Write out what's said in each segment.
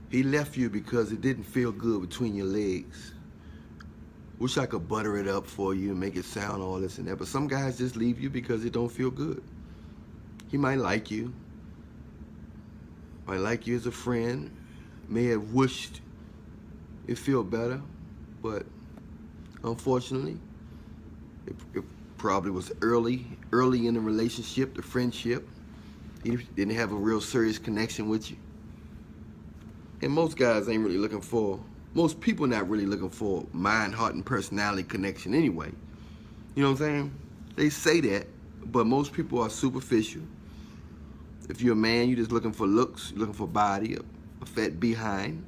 He left you because it didn't feel good between your legs. Wish I could butter it up for you and make it sound all this and that, but some guys just leave you because it don't feel good. He might like you as a friend, may have wished it feel better, but unfortunately, it probably was early in the relationship, the friendship. He didn't have a real serious connection with you. And most guys ain't really looking for, most people not really looking for mind, heart, and personality connection anyway. You know what I'm saying? They say that, but most people are superficial. If you're a man, you're just looking for looks, you're looking for body, a fat behind.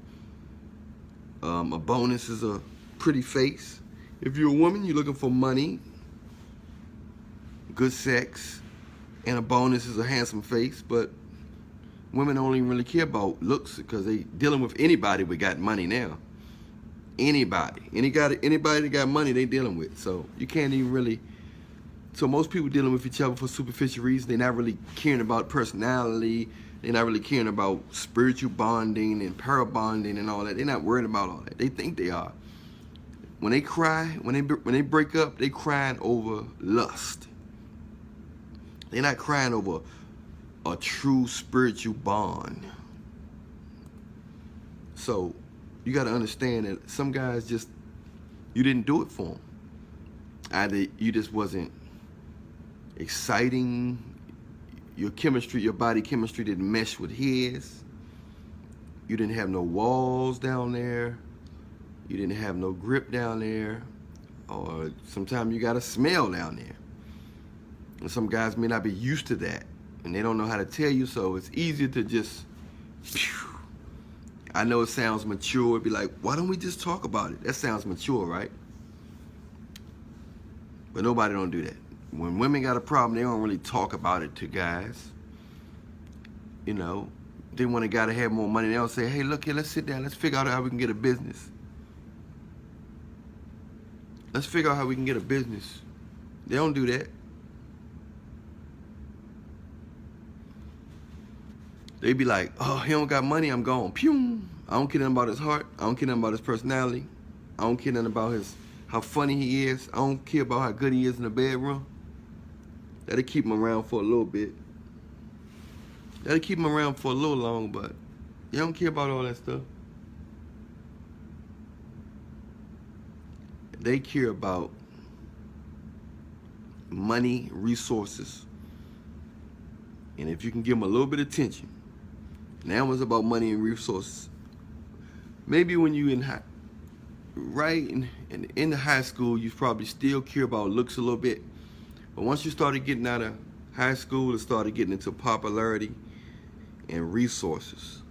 A bonus is a pretty face. If you're a woman, you're looking for money, good sex, and a bonus is a handsome face. But women don't even really care about looks because they dealing with anybody that got money now. Anybody that got money, they dealing with. So you can't even really. So most people dealing with each other for superficial reasons. They're not really caring about personality. They're not really caring about spiritual bonding and para bonding and all that. They're not worried about all that. They think they are. When they cry, when they break up, they crying over lust. They're not crying over a true spiritual bond. So you got to understand that some guys just, you didn't do it for them. Either you just wasn't exciting, your chemistry, your body chemistry didn't mesh with his, you didn't have no walls down there, you didn't have no grip down there, or sometimes you got a smell down there. And some guys may not be used to that, and they don't know how to tell you, so it's easier to just, phew. I know it sounds mature, it'd be like, why don't we just talk about it? That sounds mature, right? But nobody don't do that. When women got a problem, they don't really talk about it to guys. You know, they want a guy to have more money. They don't say, hey, look here, let's sit down. Let's figure out how we can get a business. Let's figure out how we can get a business. They don't do that. They be like, oh, he don't got money, I'm gone. Pew! I don't care nothing about his heart. I don't care nothing about his personality. I don't care nothing about how funny he is. I don't care about how good he is in the bedroom. That'll keep him around for a little bit. That'll keep him around for a little long, but you don't care about all that stuff. They care about money, resources. And if you can give them a little bit of attention, now it's about money and resources. Maybe when you in the high school, you probably still care about looks a little bit. But once you started getting out of high school, it started getting into popularity and resources.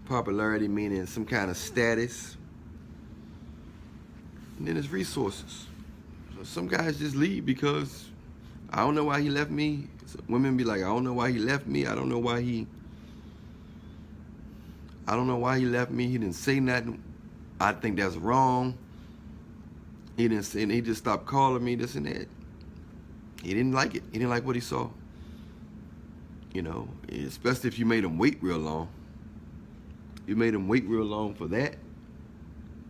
Popularity meaning some kind of status. And then it's resources. So some guys just leave because I don't know why he left me. So women be like, I don't know why he left me. I don't know why he left me. He didn't say nothing. I think that's wrong. He didn't say, and he just stopped calling me, this and that. He didn't like it. He didn't like what he saw. You know, especially if you made him wait real long. You made him wait real long for that.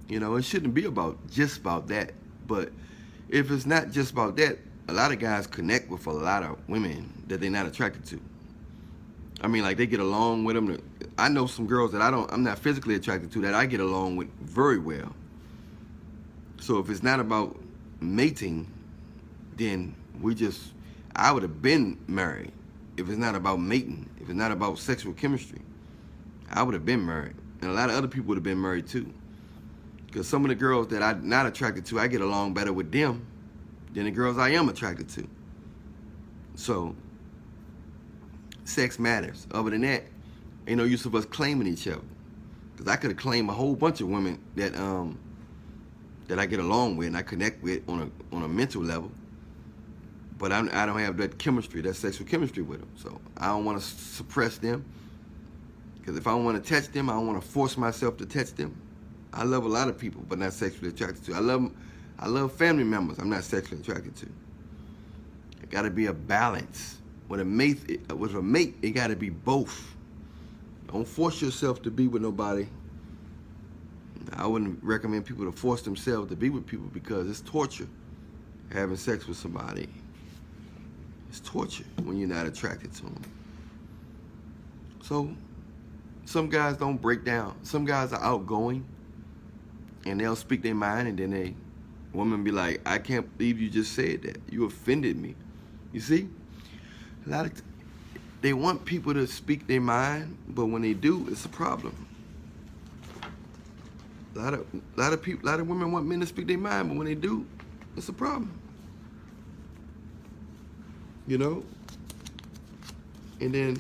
You know, it shouldn't be just about that. But if it's not just about that, a lot of guys connect with a lot of women that they're not attracted to. I mean, like, they get along with them. I know some girls that I'm not physically attracted to that I get along with very well. So if it's not about mating, then I would have been married. If it's not about mating, if it's not about sexual chemistry, I would have been married. And a lot of other people would have been married too. Because some of the girls that I'm not attracted to, I get along better with them than the girls I am attracted to. So, sex matters. Other than that, ain't no use of us claiming each other. Because I could have claimed a whole bunch of women that I get along with and I connect with on a mental level. But I don't have that chemistry, that sexual chemistry with them. So I don't want to suppress them. Because if I want to touch them, I don't want to force myself to touch them. I love a lot of people, but not sexually attracted to. I love family members I'm not sexually attracted to. It got to be a balance. With a mate, it got to be both. Don't force yourself to be with nobody. I wouldn't recommend people to force themselves to be with people because it's torture. Having sex with somebody, it's torture when you're not attracted to them. So, some guys don't break down. Some guys are outgoing, and they'll speak their mind, and then woman be like, I can't believe you just said that. You offended me. You see? They want people to speak their mind, but when they do, it's a problem. A lot of women want men to speak their mind, but when they do, it's a problem. You know? And then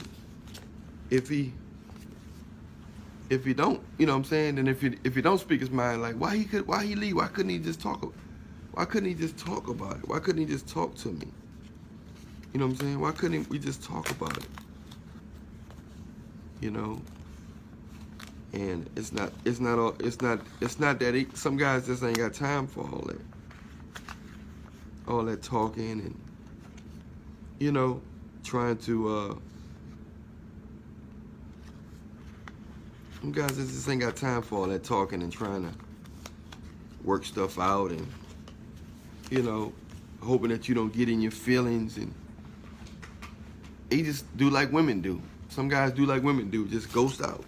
if he don't, you know what I'm saying? And if he don't speak his mind, like why he leave? Why couldn't he just talk about it? Why couldn't he just talk to me? You know what I'm saying? Why couldn't we just talk about it? You know? And it's not that some guys just ain't got time for all that talking and, you know, trying to some guys just ain't got time for all that talking and trying to work stuff out and, you know, hoping that you don't get in your feelings, and they just do like women do. Some guys do like women do, just ghost out.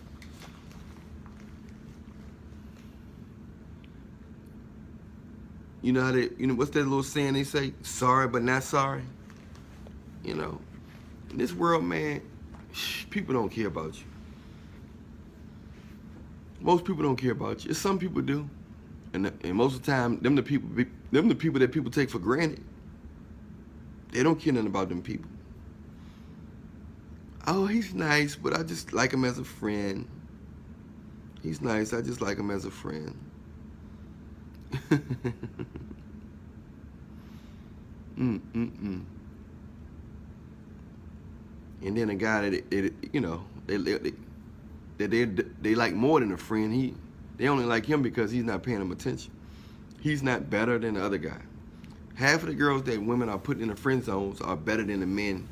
You know how what's that little saying they say? Sorry but not sorry. You know, in this world, man, people don't care about you. Most people don't care about you. Some people do, and most of the time, them the people that people take for granted. They don't care nothing about them people. Oh, he's nice, but I just like him as a friend. He's nice, I just like him as a friend. And then a guy that they like more than a friend. They only like him because he's not paying them attention. He's not better than the other guy. Half of the girls that women are putting in the friend zones are better than the men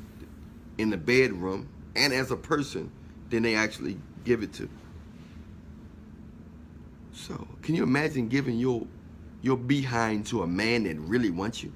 in the bedroom and as a person than they actually give it to. So, can you imagine giving your behind to a man that really wants you?